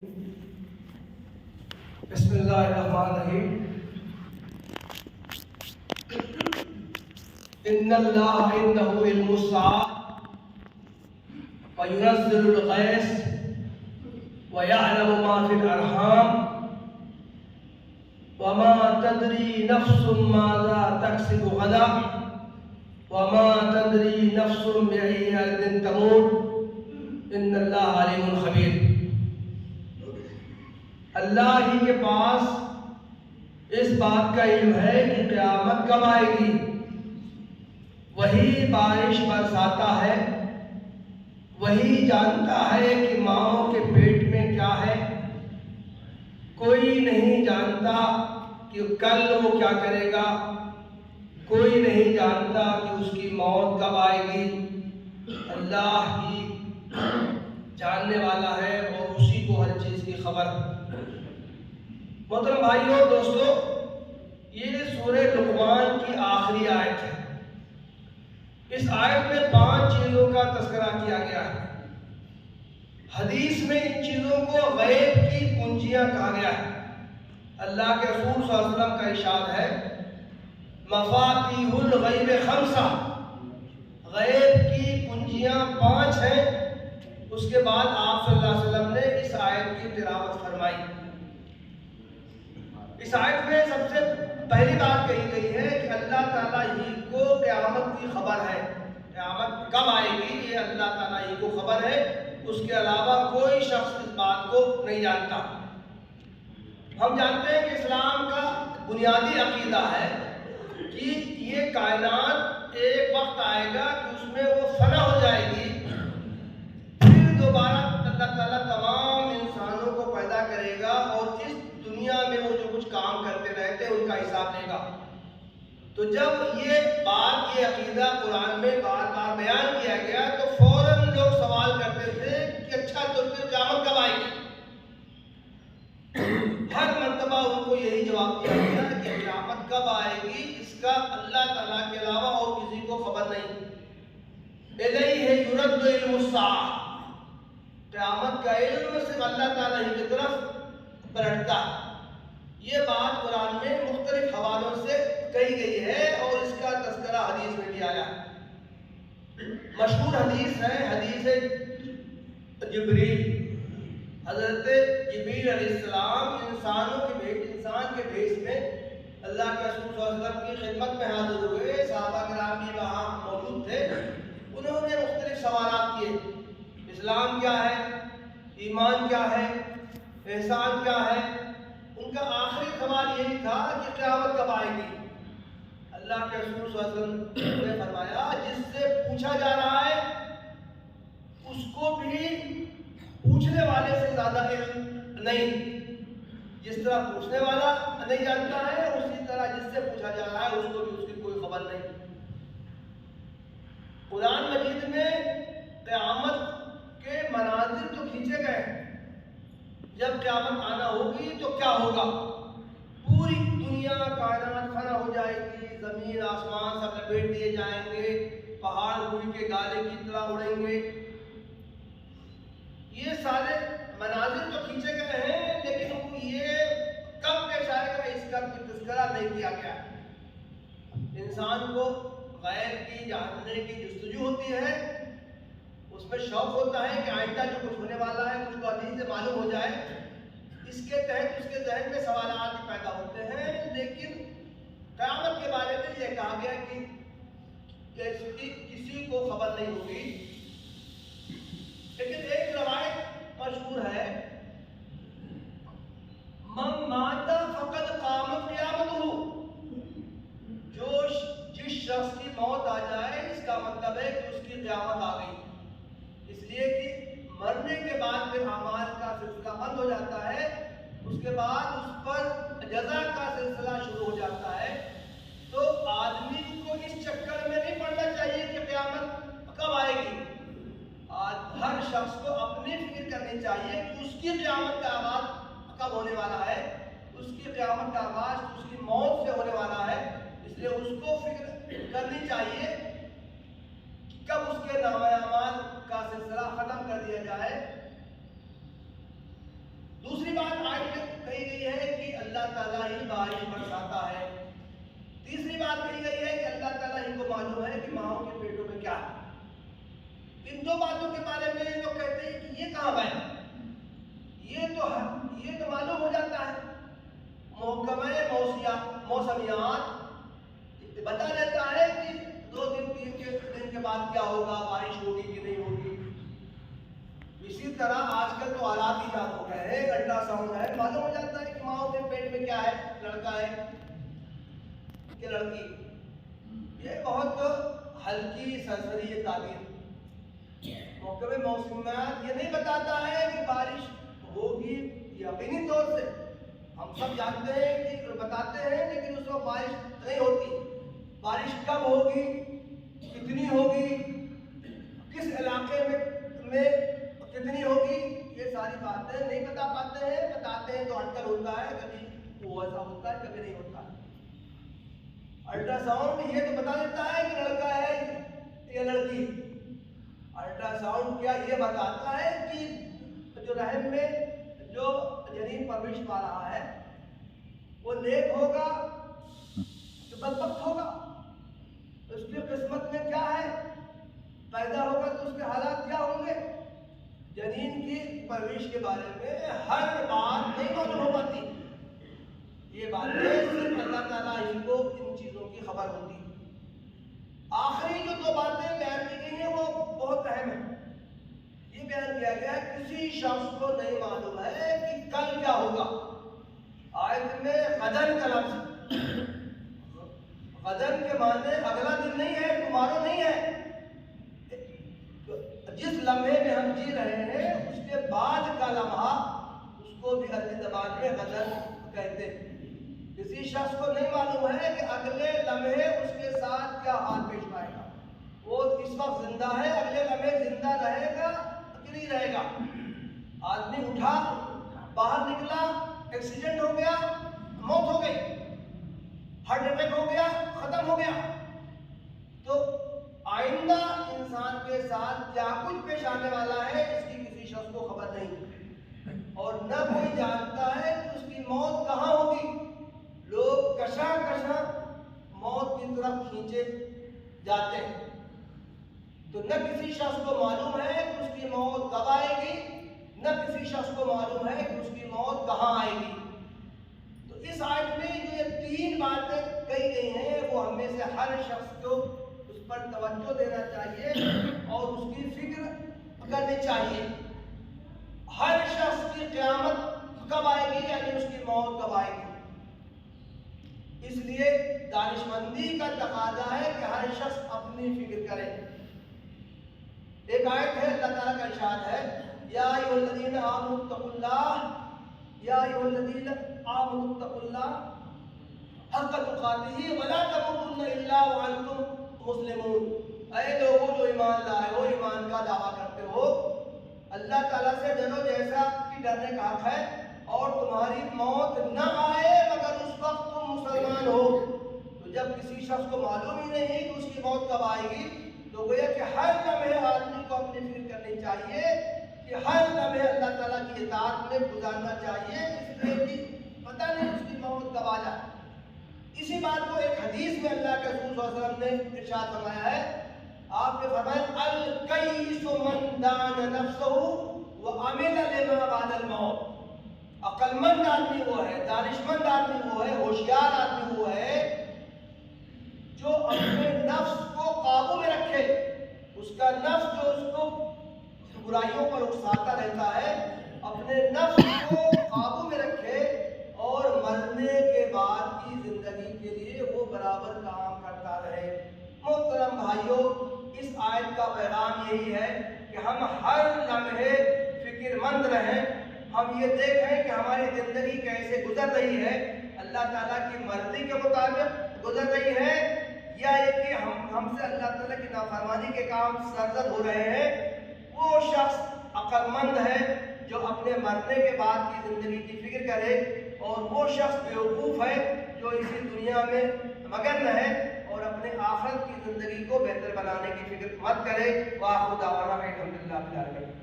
بسم اللہ الرحمن الرحیم۔ ان اللہ عنده علم الساعة وينزل الغیث ويعلم ما في الارحام وما تدری نفس ماذا تکسب غدا وما تدری نفس بأي ارض تموت ان اللہ علیم خبیر۔ اللہ ہی کے پاس اس بات کا علم ہے کہ قیامت کب آئے گی، وہی بارش برساتا ہے، وہی جانتا ہے کہ ماؤں کے پیٹ میں کیا ہے۔ کوئی نہیں جانتا کہ کل وہ کیا کرے گا، کوئی نہیں جانتا کہ اس کی موت کب آئے گی۔ اللہ ہی جاننے والا ہے اور اسی کو ہر چیز کی خبر۔ محترم بھائیو دوستو، یہ سورہ لقمان کی آخری آیت ہے۔ اس آیت میں 5 چیزوں کا تذکرہ کیا گیا ہے۔ حدیث میں ان چیزوں کو غیب کی کنجیاں کہا گیا ہے۔ اللہ کے رسول صلی اللہ علیہ وسلم کا ارشاد ہے، مفاتیح الغیب 5، غیب کی کنجیاں 5 ہیں۔ اس کے بعد آپ صلی اللہ علیہ وسلم نے اس آیت کی تلاوت فرمائی۔ اس آیت میں سب سے پہلی بات کہی گئی ہے کہ اللہ تعالیٰ ہی کو قیامت کی خبر ہے۔ قیامت کب آئے گی یہ اللہ تعالیٰ ہی کو خبر ہے، اس کے علاوہ کوئی شخص اس بات کو نہیں جانتا۔ ہم جانتے ہیں کہ اسلام کا بنیادی عقیدہ ہے کہ یہ کائنات ایک وقت آئے گا کہ اس میں وہ فنا ہو جائے گی، پھر دوبارہ اللہ تعالیٰ تمام انسانوں کو پیدا کرے گا اور اس دنیا میں وہ جو کچھ کام کرتے رہتے ہیں ان کا حساب لے گا۔ تو جب یہ بات، یہ عقیدہ قرآن میں بار بار بیان کیا گیا تو فوراً لوگ سوال کرتے تھے کہ اچھا تو پھر قیامت کب آئے گی؟ ہر مرتبہ ان کو یہی جواب دیا گیا کہ قیامت کب آئے گی اس کا اللہ تعالیٰ کے علاوہ اور کسی کو خبر نہیں۔ الیہ یرد علم الساعہ، قیامت کا علم صرف اللہ تعالیٰ ہی کی طرف پلٹتا ہے۔ یہ بات قرآن میں مختلف حوالوں سے کہی گئی ہے اور اس کا تذکرہ حدیث میں بھی آیا ہے۔ مشہور حدیث ہے، حدیث جبریل۔ حضرت جبریل علیہ السلام انسان کے بھیس میں اللہ کے رسول صلی اللہ علیہ وسلم کی خدمت میں حاضر ہوئے۔ صحابہ کرام بھی وہاں موجود تھے۔ انہوں نے مختلف سوالات کیے، اسلام کیا ہے، ایمان کیا ہے، احسان کیا ہے۔ ان کا آخری سوال یہی تھا کہ قیامت کب آئے گی۔ اللہ کے رسول صلی اللہ علیہ وسلم نے فرمایا، جس سے پوچھا جا رہا ہے اس کو بھی پوچھنے والے سے زیادہ علم نہیں۔ جس طرح پوچھنے والا نہیں جانتا ہے، اسی طرح جس سے پوچھا جا رہا ہے اس کو بھی اس کی کوئی خبر نہیں۔ قرآن مجید میں قیامت کے مناظر تو کھینچے گئے ہیں۔ جب قیامت آنا ہوگی تو کیا ہوگا؟ پوری دنیا کائنات فنا ہو جائے گی، زمین آسمان سب لپیٹ دیے جائیں گے، پہاڑ روئی کے گالے کی طرح اڑیں گے۔ یہ سارے مناظر تو کھینچے گئے ہیں، لیکن یہ کب پیش آئے گا اس کا کوئی تذکرہ نہیں کیا گیا۔ انسان کو غیب کی جاننے کی جستجو ہوتی ہے، اس میں شوق ہوتا ہے کہ آئندہ جو کچھ ہونے والا ہے کچھ کو ابھی سے معلوم ہو جائے۔ اس کے تحت اس کے ذہن میں سوالات پیدا ہوتے ہیں، لیکن قیامت کے بارے میں یہ کہا گیا کہ کسی کو خبر نہیں ہوگی۔ لیکن ایک روایت مشہور ہے، من مات فقد قامت قیامتہ، جس شخص کی موت آ جائے اس کا مطلب ہے کہ اس کی قیامت آ گئی۔ اس لیے کہ مرنے کے بعد پھر اعمال کا سلسلہ بند ہو جاتا ہے، اس کے بعد اس پر جزا کا سلسلہ شروع ہو جاتا ہے۔ تو آدمی کو اس چکر میں نہیں پڑنا چاہیے کہ قیامت کب آئے گی۔ ہر شخص کو اپنی فکر کرنی چاہیے کہ اس کی قیامت کا آغاز کب ہونے والا ہے۔ اس کی قیامت کا آغاز اس کی موت سے ہونے والا ہے، اس لیے اس کو فکر کرنی چاہیے کب اس کے نامہ اعمال کا سلسلہ ختم کر دیا جائے۔ اللہ تعالیٰ ہی بارش برساتا ہے۔ تیسری بات کہی گئی ہے کہ اللہ تعالیٰ ہی کو معلوم ہے کہ ماؤں کے پیٹوں میں کیا ہے۔ ان دو باتوں کے بارے میں لوگ کہتے ہیں کہ یہ کہاں ہے، یہ تو معلوم ہو جاتا ہے، محکمہ موسمیات بتا دیتا ہے کہ 2 دن 3 دن کے بعد کیا ہوگا، بارش ہوگی کہ نہیں ہوگی۔ اسی طرح آج کل تو آلات ایجاد ہو گئے ہیں، الٹرا ساؤنڈ ہے، معلوم ہو جاتا ہے کہ ماؤں کے پیٹ میں کیا ہے، لڑکا ہے کہ لڑکی۔ یہ بہت ہلکی سرسری تعبیر، محکمہ موسمیات یہ نہیں بتاتا ہے کہ بارش ہوگی یقینی طور سے، ہم سب جانتے ہیں کہ بتاتے ہیں لیکن اس وقت بارش نہیں ہوتی۔ بارش کب ہوگی، کتنی ہوگی، کس علاقے میں کتنی ہوگی، یہ ساری باتیں نہیں بتا پاتے ہیں، بتاتے ہیں تو اٹکل ہوتا ہے، کبھی وہ ایسا ہوتا ہے کبھی نہیں ہوتا ہے۔ الٹرا ساؤنڈ یہ تو بتا دیتا ہے کہ لڑکا ہے یا لڑکی۔ الٹرا ساؤنڈ کیا یہ بتاتا ہے کہ جو رحم میں جو جنین پرورش پا رہا ہے وہ نیک ہوگا کہ بدبخت ہوگا، اس کی قسمت میں کیا ہے، پیدا ہوگا تو اس کے حالات کیا ہوں گے۔ جنین کی پرورش کے بارے میں ہر بات نہیں معلوم ہو پاتی، یہ باتیں صرف اللہ تعالیٰ ہی کو ان چیزوں کی خبر ہوتی۔ آخری جو 2 باتیں بیان کی گئی ہیں وہ بہت اہم ہیں۔ یہ بیان کیا گیا ہے کسی شخص کو نہیں معلوم ہے کہ کل کیا ہوگا۔ آیت میں غدن کا لفظ، غدن کے معنی اگلا دن نہیں ہے، ٹمارو نہیں ہے۔ جس لمحے میں ہم جی رہے ہیں اس کے بعد کا لمحہ، اس کو بھی عربی زبان میں غدن کہتے ہیں۔ کسی شخص کو نہیں معلوم ہے کہ اگلے لمحے اس کے ساتھ کیا حال پیش آئے گا۔ وہ اس وقت زندہ ہے، اگلے لمحے زندہ رہے گا کہ نہیں رہے گا۔ آدمی اٹھا، باہر نکلا، ایکسیڈنٹ ہو گیا، موت ہو گئی، ہارٹ اٹیک ہو گیا، ختم ہو گیا۔ تو آئندہ انسان کے ساتھ کیا کچھ پیش آنے والا ہے اس کی کسی شخص کو خبر نہیں، اور نہ کوئی جانتا ہے کہ اس کی موت کہاں ہوگی۔ لوگ کشاں کشاں موت کی طرف کھینچے جاتے ہیں، تو نہ کسی شخص کو معلوم ہے کہ اس کی موت کب آئے گی، نہ کسی شخص کو معلوم ہے کہ اس کی موت کہاں آئے گی۔ تو اس آیت میں جو یہ 3 باتیں کہی گئی ہیں وہ ہمیں سے ہر شخص کو اس پر توجہ دینا چاہیے اور اس کی فکر کرنی چاہیے۔ ہر شخص کی قیامت کب آئے گی، یعنی اس کی موت کب آئے گی۔ اس لیے دانش مندی کا تقاضا ہے کہ ہر شخص اپنی فکر کرے۔ ایک آیت ہے اللہ تعالیٰ کا ارشاد ہے، یا ایھا الذین آمنوا اتقوا اللہ، یا ایھا الذین آمنوا اتقوا اللہ حق تقاتہ ولا تموتن الا وانتم مسلمون۔ اے لوگوں جو ایمان لائے ہو، ایمان کا دعویٰ کرتے ہو، اللہ تعالیٰ سے ڈرو جیسا کہ ڈرنے کا حق ہے، اور تمہاری موت نہ آئے مگر اس وقت تم مسلمان ہو۔ تو جب کسی شخص کو معلوم ہی نہیں کہ اس کی موت کب آئے گی، تو گویا کہ ہر لمحے آدمی کو اپنی فکر کرنی چاہیے کہ ہر لمحے اللہ تعالیٰ کی اطاعت میں گزارنا چاہیے، اس لیے کہ پتہ نہیں اس کی موت کب آ جائے۔ اسی بات کو ایک حدیث میں اللہ کے رسول صلی اللہ علیہ وسلم نے ارشاد فرمایا ہے۔ آپ نے فرمایا الکیس من دان نفسہ وعمل لما بعد الموت۔ عقل مند آدمی وہ ہے، دانش مند آدمی وہ ہے، ہوشیار آدمی وہ ہے جو اپنے نفس کو قابو میں رکھے، اس کا نفس جو اس کو برائیوں پر اکساتا رہتا ہے، اپنے نفس کو قابو میں رکھے اور مرنے کے بعد کی زندگی کے لیے وہ برابر کام کرتا رہے۔ محترم بھائیوں، اس آیت کا پیغام یہی ہے کہ ہم ہر لمحے فکر مند رہیں، ہم یہ دیکھیں کہ ہماری زندگی کیسے گزر رہی ہے، اللہ تعالیٰ کی مرضی کے مطابق گزر رہی ہے یا یہ کہ ہم سے اللہ تعالیٰ کی نافرمانی کے کام سرزد ہو رہے ہیں۔ وہ شخص عقل مند ہے جو اپنے مرنے کے بعد کی زندگی کی فکر کرے، اور وہ شخص بیوقوف ہے جو اسی دنیا میں مگن ہے اور اپنے آخرت کی زندگی کو بہتر بنانے کی فکر مت کرے۔ وآخر دعوانا الحمدللہ رب العالمین۔